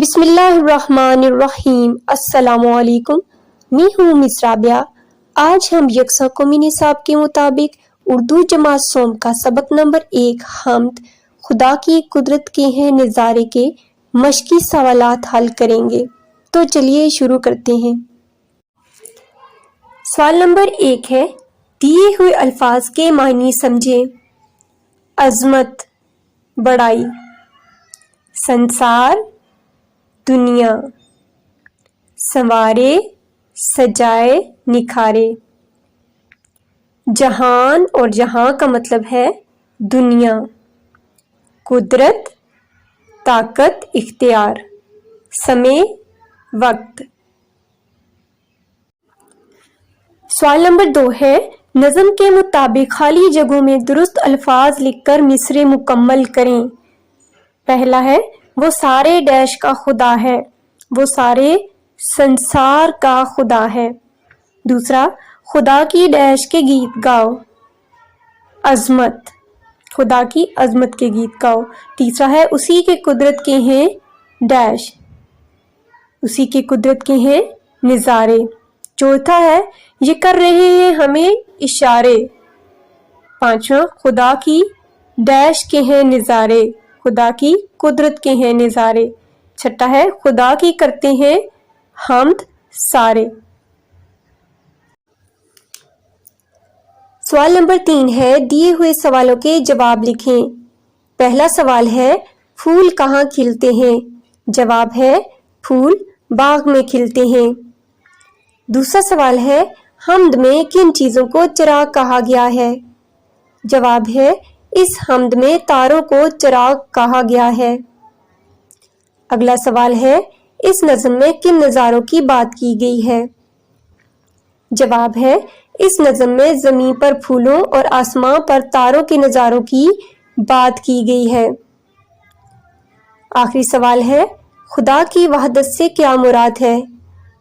بسم اللہ الرحمن الرحیم۔ السلام علیکم، میں ہوں مس رابعہ۔ آج ہم یکساں قومی نصاب کے مطابق اردو جماعت سوم کا سبق نمبر 1 حمد خدا کی قدرت کے ہیں نظارے کے مشقی سوالات حل کریں گے۔ تو چلیے شروع کرتے ہیں۔ سوال نمبر 1 ہے، دیے ہوئے الفاظ کے معنی سمجھیں۔ عظمت، بڑائی، سنسار، دنیا، سنوارے، سجائے، نکھارے۔ جہان اور جہاں کا مطلب ہے دنیا۔ قدرت، طاقت، اختیار۔ سمے، وقت۔ سوال نمبر 2 ہے، نظم کے مطابق خالی جگہوں میں درست الفاظ لکھ کر مصرعے مکمل کریں۔ پہلا ہے، وہ سارے ڈیش کا خدا ہے، وہ سارے سنسار کا خدا ہے۔ دوسرا، خدا کی ڈیش کے گیت گاؤ۔ عظمت، خدا کی عظمت کے گیت گاؤ۔ تیسرا ہے، اسی کے قدرت کے ہیں ڈیش، اسی کے قدرت کے ہیں نظارے۔ چوتھا ہے، یہ کر رہے ہیں ہمیں اشارے۔ پانچواں، خدا کی ڈیش کے ہیں نظارے، خدا کی قدرت کے ہیں نظارے۔ چھٹا ہے، خدا کی کرتے ہیں حمد سارے۔ سوال نمبر 3 ہے، دیے ہوئے سوالوں کے جواب لکھیں۔ پہلا سوال ہے، پھول کہاں کھلتے ہیں؟ جواب ہے، پھول باغ میں کھلتے ہیں۔ دوسرا سوال ہے، حمد میں کن چیزوں کو چراغ کہا گیا ہے؟ جواب ہے، اس حمد میں تاروں کو چراغ کہا گیا ہے۔ اگلا سوال ہے، اس نظم میں کن نظاروں کی بات کی گئی ہے؟ جواب ہے، اس نظم میں زمین پر پھولوں اور آسمان پر تاروں کے نظاروں کی بات کی گئی ہے۔ آخری سوال ہے، خدا کی وحدت سے کیا مراد ہے؟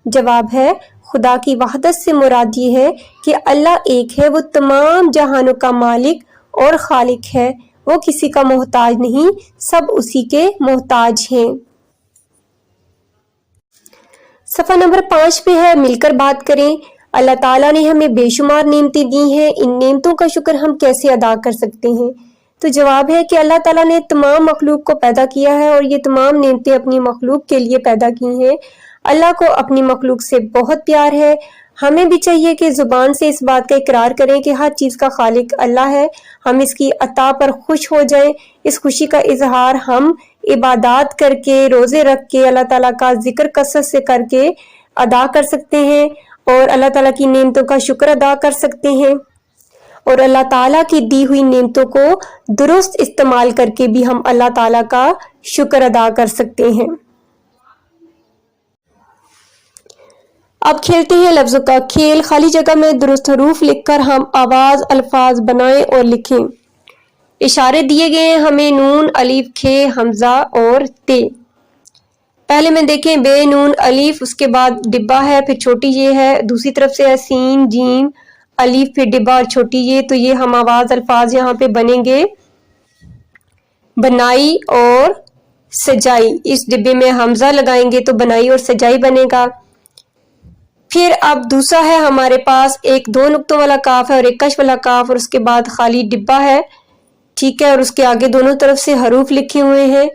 جواب ہے، خدا کی وحدت سے مراد یہ ہے کہ اللہ ایک ہے، وہ تمام جہانوں کا مالک اور خالق ہے، وہ کسی کا محتاج نہیں، سب اسی کے محتاج ہیں۔ صفحہ نمبر 5 پہ ہے، مل کر بات کریں۔ اللہ تعالیٰ نے ہمیں بے شمار نعمتیں دی ہیں، ان نعمتوں کا شکر ہم کیسے ادا کر سکتے ہیں؟ تو جواب ہے کہ اللہ تعالیٰ نے تمام مخلوق کو پیدا کیا ہے اور یہ تمام نعمتیں اپنی مخلوق کے لیے پیدا کی ہیں۔ اللہ کو اپنی مخلوق سے بہت پیار ہے۔ ہمیں بھی چاہیے کہ زبان سے اس بات کا اقرار کریں کہ ہر چیز کا خالق اللہ ہے، ہم اس کی عطا پر خوش ہو جائیں۔ اس خوشی کا اظہار ہم عبادات کر کے، روزے رکھ کے، اللہ تعالیٰ کا ذکر کثرت سے کر کے ادا کر سکتے ہیں اور اللہ تعالیٰ کی نعمتوں کا شکر ادا کر سکتے ہیں، اور اللہ تعالیٰ کی دی ہوئی نعمتوں کو درست استعمال کر کے بھی ہم اللہ تعالیٰ کا شکر ادا کر سکتے ہیں۔ اب کھیلتے ہیں لفظوں کا کھیل۔ خالی جگہ میں درست حروف لکھ کر ہم آواز الفاظ بنائیں اور لکھیں۔ اشارے دیے گئے ہیں ہمیں نون، الف، کھے، حمزہ اور تے۔ پہلے میں دیکھیں بے، نون، الف، اس کے بعد ڈبہ ہے، پھر چھوٹی یہ ہے، دوسری طرف سے ہے سین، جیم، الف، پھر ڈبہ اور چھوٹی یہ، تو یہ ہم آواز الفاظ یہاں پہ بنیں گے بنائی اور سجائی۔ اس ڈبے میں حمزہ لگائیں گے تو بنائی اور سجائی بنے گا۔ پھر اب دوسرا ہے ہمارے پاس ایک 2 نقطوں والا کاف ہے اور ایک کش والا کاف، اور اس کے بعد خالی ڈبہ ہے، ٹھیک ہے، اور اس کے آگے دونوں طرف سے حروف لکھے ہوئے ہیں۔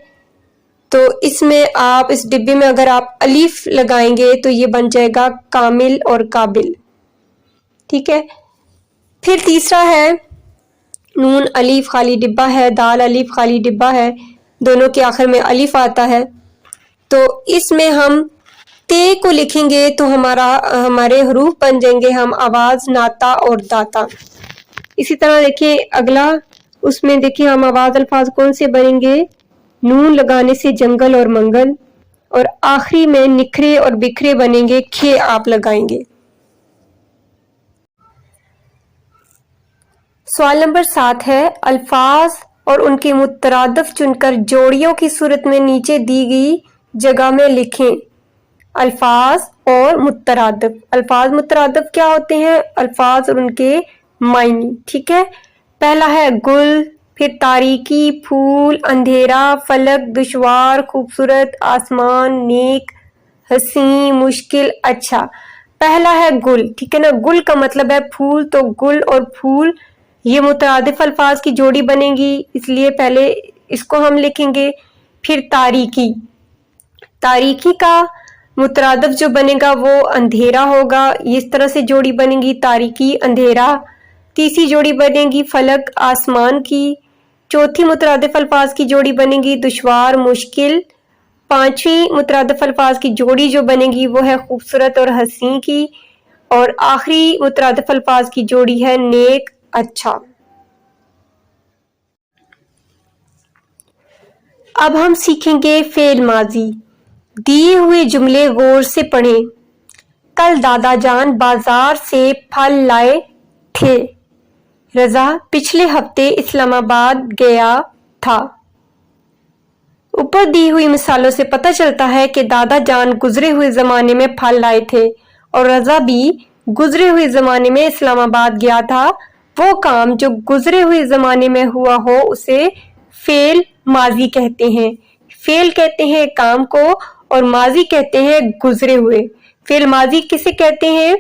تو اس میں آپ اس ڈبے میں اگر آپ الف لگائیں گے تو یہ بن جائے گا کامل اور قابل، ٹھیک ہے۔ پھر تیسرا ہے نون، الف، خالی ڈبہ ہے، دال، الف، خالی ڈبہ ہے، دونوں کے آخر میں الف آتا ہے۔ تو اس میں ہم تے کو لکھیں گے تو ہمارے حروف بن جائیں گے ہم آواز ناتا اور داتا۔ اسی طرح دیکھیں اگلا، اس میں دیکھیں ہم آواز الفاظ کون سے بنیں گے، نون لگانے سے جنگل اور منگل، اور آخری میں نکھرے اور بکھرے بنیں گے، کھے آپ لگائیں گے۔ سوال نمبر 7 ہے، الفاظ اور ان کے مترادف چن کر جوڑیوں کی صورت میں نیچے دی گئی جگہ میں لکھیں۔ الفاظ اور مترادف۔ الفاظ مترادف کیا ہوتے ہیں؟ الفاظ اور ان کے معنی، ٹھیک ہے۔ پہلا ہے گل، پھر تاریکی، پھول، اندھیرا، فلک، دشوار، خوبصورت، آسمان، نیک، حسین، مشکل، اچھا۔ پہلا ہے گل، ٹھیک ہے نا، گل کا مطلب ہے پھول، تو گل اور پھول یہ مترادف الفاظ کی جوڑی بنے گی، اس لیے پہلے اس کو ہم لکھیں گے۔ پھر تاریکی، تاریکی کا مترادف جو بنے گا وہ اندھیرا ہوگا، اس طرح سے جوڑی بنے گی، تاریکی، اندھیرا۔ تیسری جوڑی بنے گی فلک، آسمان کی۔ چوتھی مترادف الفاظ کی جوڑی بنے گی دشوار، مشکل۔ پانچویں مترادف الفاظ کی جوڑی جو بنے گی وہ ہے خوبصورت اور حسین کی، اور آخری مترادف الفاظ کی جوڑی ہے نیک، اچھا۔ اب ہم سیکھیں گے فعل ماضی۔ دیے ہوئے جملے غور سے پڑھیں۔ کل دادا جان بازار سے پھل لائے تھے۔ رضا پچھلے ہفتے اسلام آباد گیا تھا۔ اوپر دی ہوئی مثالوں سے پتہ چلتا ہے کہ دادا جان گزرے ہوئے زمانے میں پھل لائے تھے اور رضا بھی گزرے ہوئے زمانے میں اسلام آباد گیا تھا۔ وہ کام جو گزرے ہوئے زمانے میں ہوا ہو اسے فعل ماضی کہتے ہیں۔ فعل کہتے ہیں کام کو اور ماضی کہتے ہیں گزرے ہوئے۔ فعل ماضی کسے کہتے ہیں؟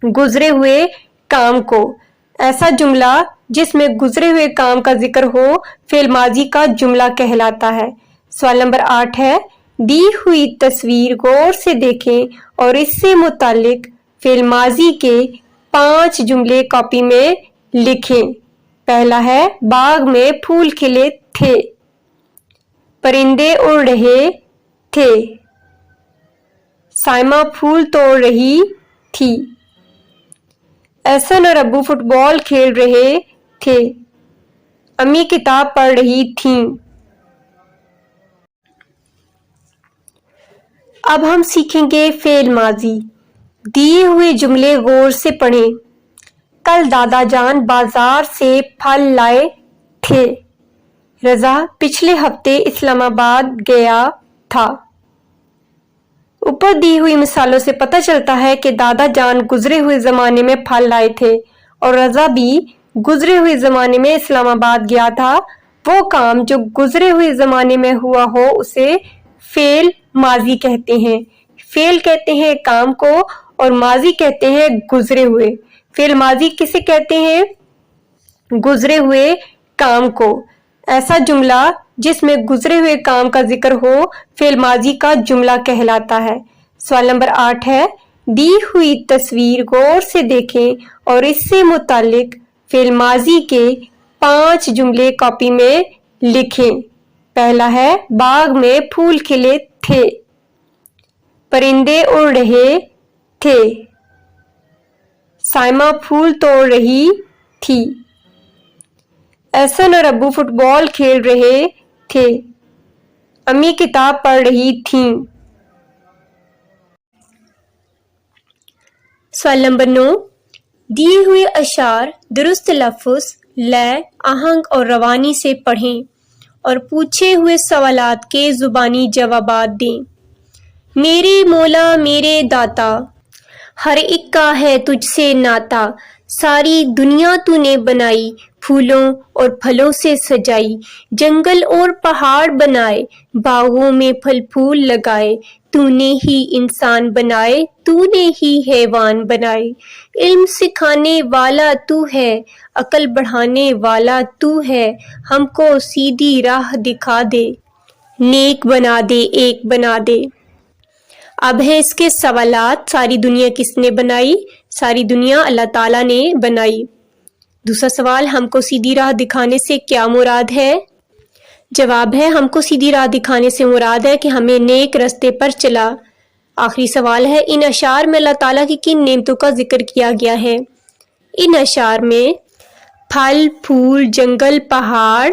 گزرے ہوئے کام کو۔ ایسا جملہ جس میں گزرے ہوئے کام کا ذکر ہو فعل ماضی کا جملہ کہلاتا ہے۔ سوال نمبر 8 ہے، دی ہوئی تصویر غور سے دیکھیں اور اس سے متعلق فعل ماضی کے 5 جملے کاپی میں لکھیں۔ پہلا ہے، باغ میں پھول کھلے تھے، پرندے اڑ رہے تھے، سائمہ پھول توڑ رہی تھی، احسن اور ابو فٹ بال کھیل رہے تھے، امی کتاب پڑھ رہی تھیں۔ اب ہم سیکھیں گے فعل ماضی۔ دیے ہوئے جملے غور سے پڑھیں۔ کل دادا جان بازار سے پھل لائے تھے۔ رضا پچھلے ہفتے اسلام آباد گیا تھا۔ اوپر دی ہوئی مثالوں سے پتہ چلتا ہے کہ دادا جان گزرے ہوئے زمانے میں پھل لائے تھے اور رضا بھی گزرے ہوئے زمانے میں اسلام آباد گیا تھا۔ وہ کام جو گزرے ہوئے زمانے میں ہوا ہو اسے فعل ماضی کہتے ہیں۔ فعل کہتے ہیں کام کو اور ماضی کہتے ہیں گزرے ہوئے۔ فعل ماضی کسے کہتے ہیں؟ گزرے ہوئے کام کو۔ ایسا جملہ جس میں گزرے ہوئے کام کا ذکر ہو فعل ماضی کا جملہ کہلاتا ہے۔ سوال نمبر 8 ہے، دی ہوئی تصویر غور سے دیکھیں اور اس سے متعلق فعل ماضی کے 5 جملے کاپی میں لکھیں۔ پہلا ہے، باغ میں پھول کھلے تھے، پرندے اڑ رہے تھے، سائمہ پھول توڑ رہی تھی، احسن اور ابو فٹ بال کھیل رہے تھے، امی کتاب پڑھ رہی تھیں۔ سوال نمبر 9، دیے ہوئے اشعار درست لفظ، لے، آہنگ اور روانی سے پڑھیں اور پوچھے ہوئے سوالات کے زبانی جوابات دیں۔ میرے مولا میرے داتا، ہر ایک کا ہے تجھ سے ناتا، ساری دنیا تو نے بنائی، پھولوں اور پھلوں سے سجائی، جنگل اور پہاڑ بنائے، باغوں میں پھل پھول لگائے، تو نے ہی انسان بنائے، تو نے ہی حیوان بنائے، علم سکھانے والا تو ہے، عقل بڑھانے والا تو ہے، ہم کو سیدھی راہ دکھا دے، نیک بنا دے، ایک بنا دے۔ اب ہے اس کے سوالات۔ ساری دنیا کس نے بنائی؟ ساری دنیا اللہ تعالیٰ نے بنائی۔ دوسرا سوال، ہم کو سیدھی راہ دکھانے سے کیا مراد ہے؟ جواب ہے، ہم کو سیدھی راہ دکھانے سے مراد ہے کہ ہمیں نیک رستے پر چلا۔ آخری سوال ہے، ان اشعار میں اللہ تعالیٰ کی کن نعمتوں کا ذکر کیا گیا ہے؟ ان اشعار میں پھل، پھول، جنگل، پہاڑ،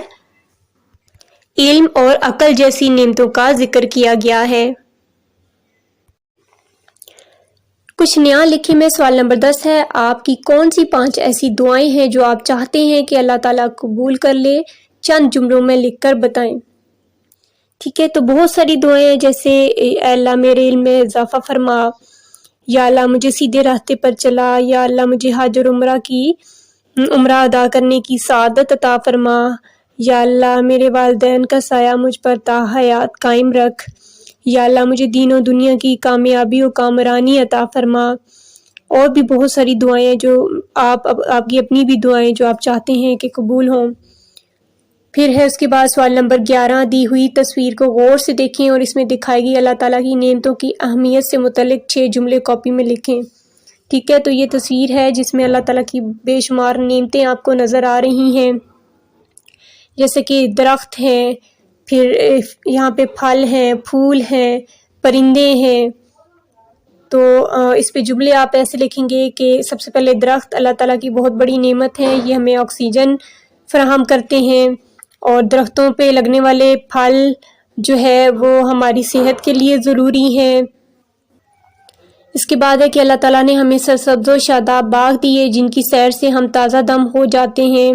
علم اور عقل جیسی نعمتوں کا ذکر کیا گیا ہے۔ کچھ نیا لکھیں میں سوال نمبر 10 ہے، آپ کی کون سی 5 ایسی دعائیں ہیں جو آپ چاہتے ہیں کہ اللہ تعالیٰ قبول کر لے؟ چند جملوں میں لکھ کر بتائیں۔ ٹھیک ہے، تو بہت ساری دعائیں ہیں، جیسے اے اللہ میرے علم میں اضافہ فرما، یا اللہ مجھے سیدھے راستے پر چلا، یا اللہ مجھے حج اور عمرہ کی عمرہ ادا کرنے کی سعادت عطا فرما۔ یا اللہ میرے والدین کا سایہ مجھ پر تا حیات قائم رکھ۔ یا اللہ مجھے دین و دنیا کی کامیابی و کامرانی عطا فرما۔ اور بھی بہت ساری دعائیں ہیں جو آپ کی اپنی بھی دعائیں جو آپ چاہتے ہیں کہ قبول ہوں۔ پھر ہے اس کے بعد سوال نمبر 11، دی ہوئی تصویر کو غور سے دیکھیں اور اس میں دکھائی گئی اللہ تعالیٰ کی نعمتوں کی اہمیت سے متعلق 6 جملے کاپی میں لکھیں۔ ٹھیک ہے، تو یہ تصویر ہے جس میں اللہ تعالیٰ کی بے شمار نعمتیں آپ کو نظر آ رہی ہیں، جیسے کہ درخت ہیں، پھر یہاں پہ پھل ہیں، پھول ہیں، پرندے ہیں۔ تو اس پہ جملے آپ ایسے لکھیں گے کہ سب سے پہلے درخت اللہ تعالیٰ کی بہت بڑی نعمت ہے، یہ ہمیں آکسیجن فراہم کرتے ہیں، اور درختوں پہ لگنے والے پھل جو ہے وہ ہماری صحت کے لیے ضروری ہیں۔ اس کے بعد ہے کہ اللہ تعالیٰ نے ہمیں سرسبز و شاداب باغ دیے جن کی سیر سے ہم تازہ دم ہو جاتے ہیں۔